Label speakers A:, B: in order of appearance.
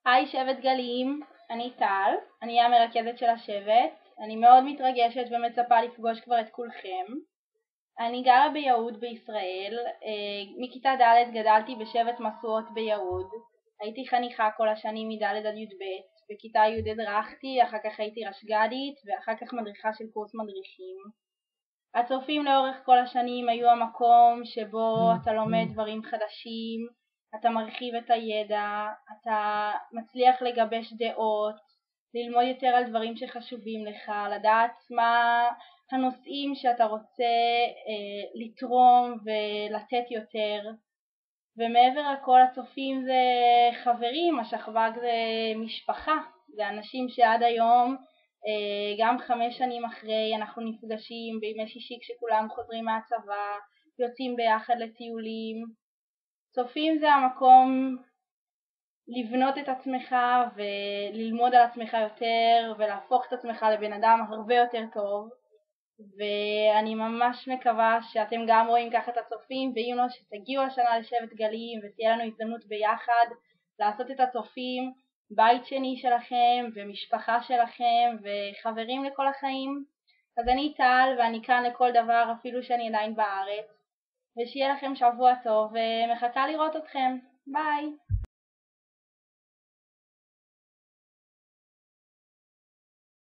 A: היי שבט גלים, אני טל, אני המרכזת של השבט. אני מאוד מתרגשת ומצפה לפגוש כבר את כולכם. אני גרה ביהוד בישראל. מכיתה ד' גדלתי בשבט מסורות ביהוד. הייתי חניכה כל השנים מד' עד י"ב. בכיתה י' הדרכתי, אחר כך הייתי רשג"דית ואחר כך מדריכה של קורס מדריכים. הצופים לאורך כל השנים היו המקום שבו אתה לומד דברים חדשים, אתה מרחיב את הידע, אתה מצליח לגבש דעות, ללמוד יותר על דברים שחשובים לך, לדעת מה הנושאים שאתה רוצה לתרום ולתת יותר. ומעבר לכל, הצופים זה חברים, השכב"ג זה משפחה, זה אנשים שעד היום, גם 5 שנים אחרי, אנחנו נפגשים בימי שישי כשכולם חוזרים מהצבא, יוצאים ביחד לטיולים. צופים זה המקום לבנות את עצמך וללמוד על עצמך יותר ולהפוך את עצמך לבן אדם הרבה יותר טוב, ואני ממש מקווה שאתם גם רואים ככה את הצופים, ואם לא, שתגיעו השנה לשבט גלים ותהיה לנו הזדמנות ביחד לעשות את הצופים בית שני שלכם ומשפחה שלכם וחברים לכל החיים. אז אני טל ואני כאן לכל דבר, אפילו שאני עדיין בארץ, ושיהיה לכם שבוע טוב ומחכה לראות אתכם. ביי.